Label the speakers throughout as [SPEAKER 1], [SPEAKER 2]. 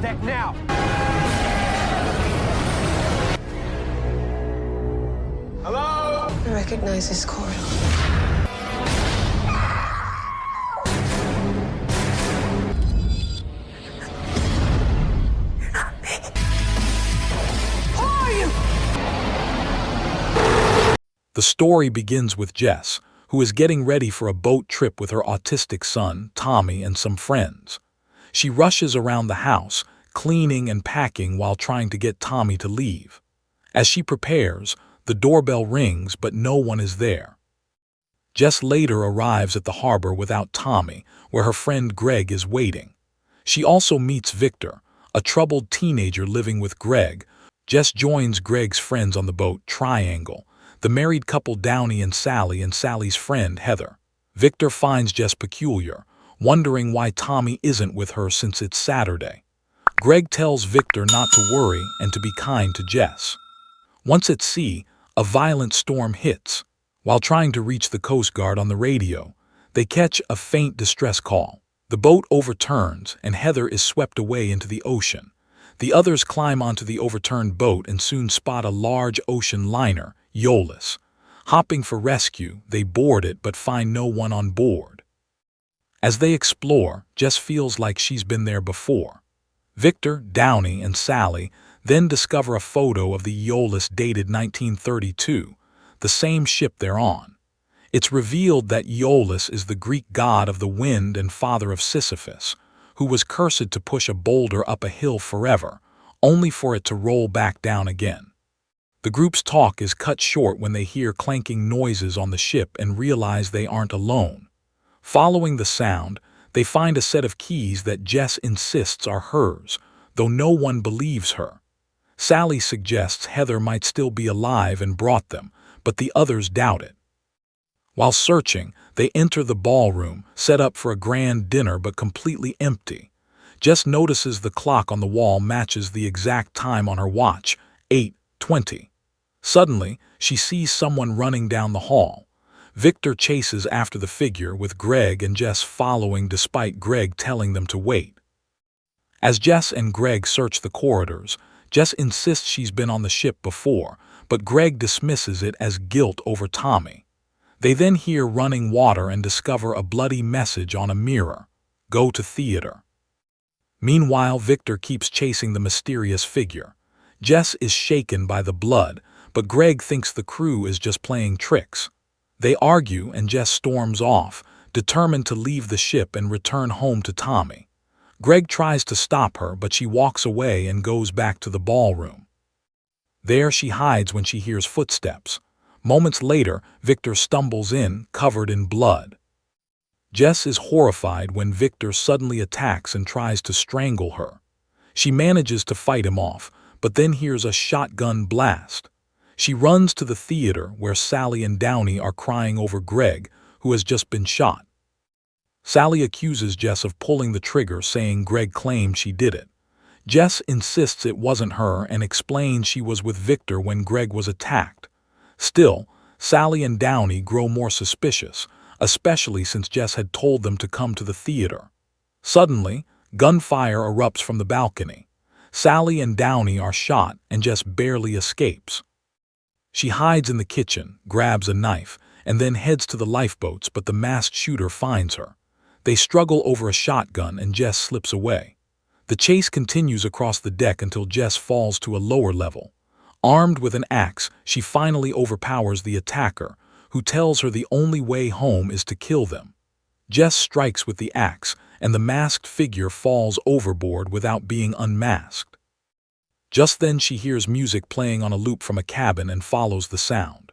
[SPEAKER 1] deck now! Hello?
[SPEAKER 2] I recognize this corridor. You're not me. Who are you?
[SPEAKER 3] The story begins with Jess, who is getting ready for a boat trip with her autistic son, Tommy, and some friends. She rushes around the house, cleaning and packing while trying to get Tommy to leave. As she prepares, the doorbell rings, but no one is there. Jess later arrives at the harbor without Tommy, where her friend Greg is waiting. She also meets Victor, a troubled teenager living with Greg. Jess joins Greg's friends on the boat Triangle, the married couple Downey and Sally's friend Heather. Victor finds Jess peculiar, wondering why Tommy isn't with her since it's Saturday. Greg tells Victor not to worry and to be kind to Jess. Once at sea, a violent storm hits. While trying to reach the Coast Guard on the radio, they catch a faint distress call. The boat overturns and Heather is swept away into the ocean. The others climb onto the overturned boat and soon spot a large ocean liner, Eolus. Hopping for rescue, they board it but find no one on board. As they explore, Jess feels like she's been there before. Victor, Downey, and Sally then discover a photo of the Eolus dated 1932, the same ship they're on. It's revealed that Eolus is the Greek god of the wind and father of Sisyphus, who was cursed to push a boulder up a hill forever, only for it to roll back down again. The group's talk is cut short when they hear clanking noises on the ship and realize they aren't alone. Following the sound, they find a set of keys that Jess insists are hers, though no one believes her. Sally suggests Heather might still be alive and brought them, but the others doubt it. While searching, they enter the ballroom, set up for a grand dinner but completely empty. Jess notices the clock on the wall matches the exact time on her watch, 8:20. Suddenly, she sees someone running down the hall. Victor chases after the figure, with Greg and Jess following despite Greg telling them to wait. As Jess and Greg search the corridors, Jess insists she's been on the ship before, but Greg dismisses it as guilt over Tommy. They then hear running water and discover a bloody message on a mirror: "Go to theater." Meanwhile, Victor keeps chasing the mysterious figure. Jess is shaken by the blood, but Greg thinks the crew is just playing tricks. They argue and Jess storms off, determined to leave the ship and return home to Tommy. Greg tries to stop her, but she walks away and goes back to the ballroom. There she hides when she hears footsteps. Moments later, Victor stumbles in, covered in blood. Jess is horrified when Victor suddenly attacks and tries to strangle her. She manages to fight him off, but then hears a shotgun blast. She runs to the theater where Sally and Downey are crying over Greg, who has just been shot. Sally accuses Jess of pulling the trigger, saying Greg claimed she did it. Jess insists it wasn't her and explains she was with Victor when Greg was attacked. Still, Sally and Downey grow more suspicious, especially since Jess had told them to come to the theater. Suddenly, gunfire erupts from the balcony. Sally and Downey are shot and Jess barely escapes. She hides in the kitchen, grabs a knife, and then heads to the lifeboats, but the masked shooter finds her. They struggle over a shotgun and Jess slips away. The chase continues across the deck until Jess falls to a lower level. Armed with an axe, she finally overpowers the attacker, who tells her the only way home is to kill them. Jess strikes with the axe, and the masked figure falls overboard without being unmasked. Just then she hears music playing on a loop from a cabin and follows the sound.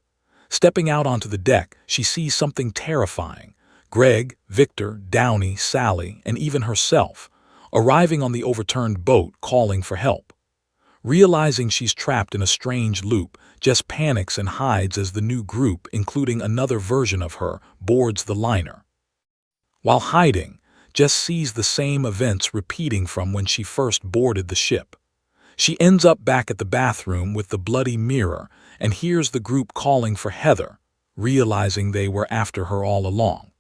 [SPEAKER 3] Stepping out onto the deck, she sees something terrifying: Greg, Victor, Downey, Sally, and even herself, arriving on the overturned boat calling for help. Realizing she's trapped in a strange loop, Jess panics and hides as the new group, including another version of her, boards the liner. While hiding, Jess sees the same events repeating from when she first boarded the ship. She ends up back at the bathroom with the bloody mirror and hears the group calling for Heather, realizing they were after her all along.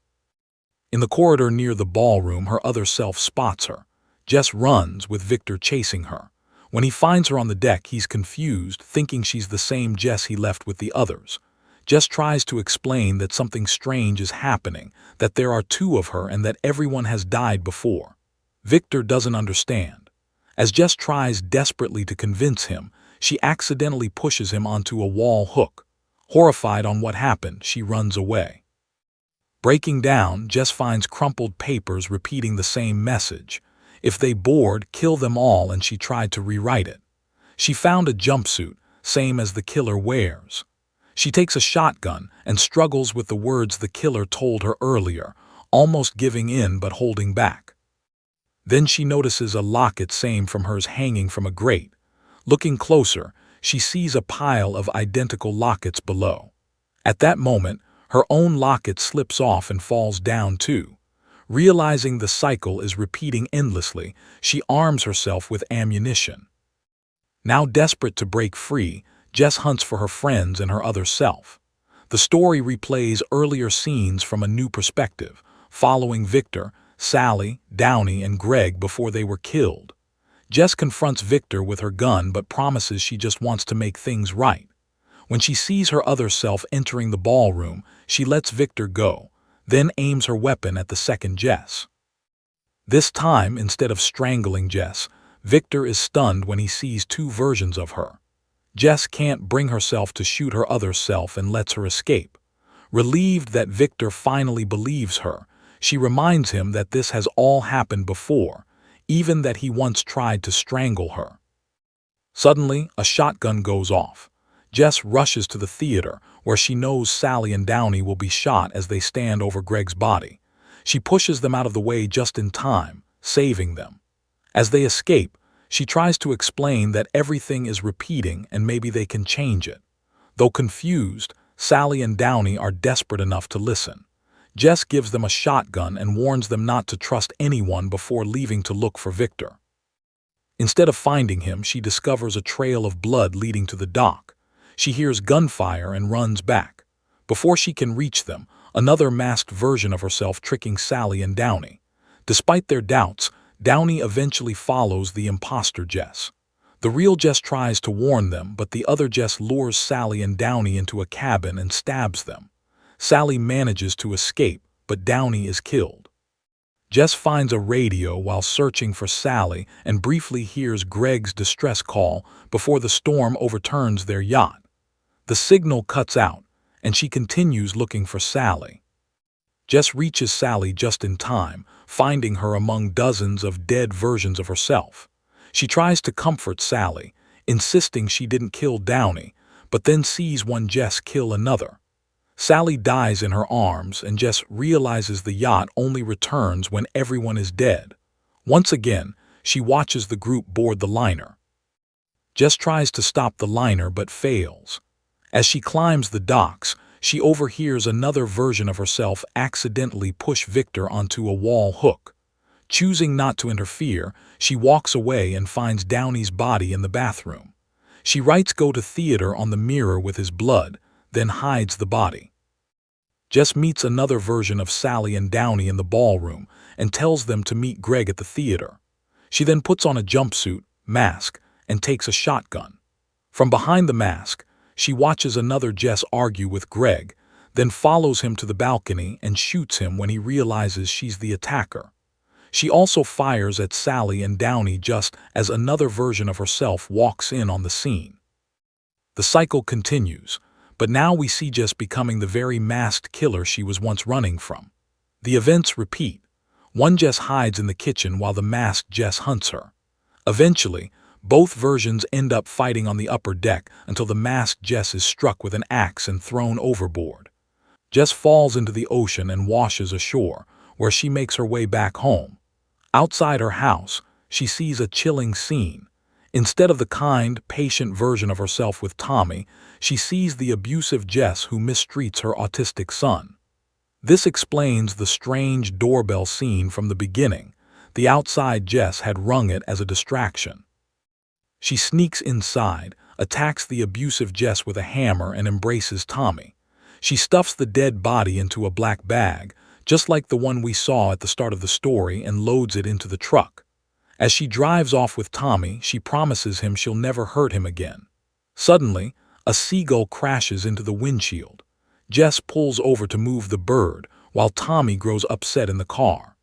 [SPEAKER 3] In the corridor near the ballroom, her other self spots her. Jess runs, with Victor chasing her. When he finds her on the deck, he's confused, thinking she's the same Jess he left with the others. Jess tries to explain that something strange is happening, that there are two of her and that everyone has died before. Victor doesn't understand. As Jess tries desperately to convince him, she accidentally pushes him onto a wall hook. Horrified on what happened, she runs away. Breaking down, Jess finds crumpled papers repeating the same message. If they board, kill them all, and she tried to rewrite it. She found a jumpsuit, same as the killer wears. She takes a shotgun and struggles with the words the killer told her earlier, almost giving in but holding back. Then she notices a locket same from hers hanging from a grate. Looking closer, she sees a pile of identical lockets below. At that moment, her own locket slips off and falls down too. Realizing the cycle is repeating endlessly, she arms herself with ammunition. Now desperate to break free, Jess hunts for her friends and her other self. The story replays earlier scenes from a new perspective, following Victor, Sally, Downey, and Greg before they were killed. Jess confronts Victor with her gun but promises she just wants to make things right. When she sees her other self entering the ballroom, she lets Victor go, then aims her weapon at the second Jess. This time, instead of strangling Jess, Victor is stunned when he sees two versions of her. Jess can't bring herself to shoot her other self and lets her escape. Relieved that Victor finally believes her, she reminds him that this has all happened before, even that he once tried to strangle her. Suddenly, a shotgun goes off. Jess rushes to the theater, where she knows Sally and Downey will be shot as they stand over Greg's body. She pushes them out of the way just in time, saving them. As they escape, she tries to explain that everything is repeating and maybe they can change it. Though confused, Sally and Downey are desperate enough to listen. Jess gives them a shotgun and warns them not to trust anyone before leaving to look for Victor. Instead of finding him, she discovers a trail of blood leading to the dock. She hears gunfire and runs back. Before she can reach them, another masked version of herself tricking Sally and Downey. Despite their doubts, Downey eventually follows the imposter Jess. The real Jess tries to warn them, but the other Jess lures Sally and Downey into a cabin and stabs them. Sally manages to escape, but Downey is killed. Jess finds a radio while searching for Sally and briefly hears Greg's distress call before the storm overturns their yacht. The signal cuts out, and she continues looking for Sally. Jess reaches Sally just in time, finding her among dozens of dead versions of herself. She tries to comfort Sally, insisting she didn't kill Downey, but then sees one Jess kill another. Sally dies in her arms, and Jess realizes the yacht only returns when everyone is dead. Once again, she watches the group board the liner. Jess tries to stop the liner but fails. As she climbs the docks, she overhears another version of herself accidentally push Victor onto a wall hook. Choosing not to interfere, she walks away and finds Downey's body in the bathroom. She writes "Go to theater" on the mirror with his blood, then hides the body. Jess meets another version of Sally and Downey in the ballroom and tells them to meet Greg at the theater. She then puts on a jumpsuit, mask, and takes a shotgun. From behind the mask, she watches another Jess argue with Greg, then follows him to the balcony and shoots him when he realizes she's the attacker. She also fires at Sally and Downey just as another version of herself walks in on the scene. The cycle continues, but now we see Jess becoming the very masked killer she was once running from. The events repeat. One Jess hides in the kitchen while the masked Jess hunts her. Eventually, both versions end up fighting on the upper deck until the masked Jess is struck with an axe and thrown overboard. Jess falls into the ocean and washes ashore, where she makes her way back home. Outside her house, she sees a chilling scene. Instead of the kind, patient version of herself with Tommy, she sees the abusive Jess who mistreats her autistic son. This explains the strange doorbell scene from the beginning. The outside Jess had rung it as a distraction. She sneaks inside, attacks the abusive Jess with a hammer, and embraces Tommy. She stuffs the dead body into a black bag, just like the one we saw at the start of the story, and loads it into the truck. As she drives off with Tommy, she promises him she'll never hurt him again. Suddenly, a seagull crashes into the windshield. Jess pulls over to move the bird, while Tommy grows upset in the car.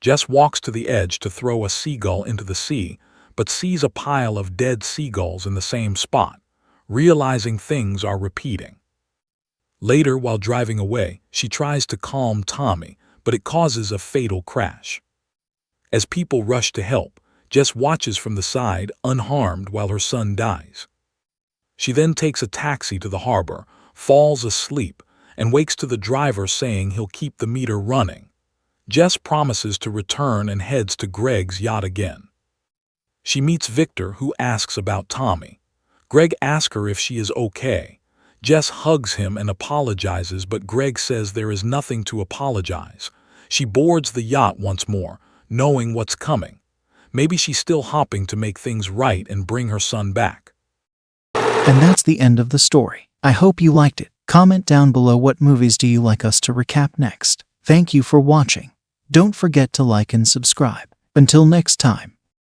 [SPEAKER 3] Jess walks to the edge to throw a seagull into the sea, but sees a pile of dead seagulls in the same spot, realizing things are repeating. Later, while driving away, she tries to calm Tommy, but it causes a fatal crash. As people rush to help, Jess watches from the side, unharmed, while her son dies. She then takes a taxi to the harbor, falls asleep, and wakes to the driver saying he'll keep the meter running. Jess promises to return and heads to Greg's yacht again. She meets Victor, who asks about Tommy. Greg asks her if she is okay. Jess hugs him and apologizes, but Greg says there is nothing to apologize. She boards the yacht once more, knowing what's coming. Maybe she's still hoping to make things right and bring her son back.
[SPEAKER 4] And that's the end of the story. I hope you liked it. Comment down below what movies do you like us to recap next. Thank you for watching. Don't forget to like and subscribe. Until next time.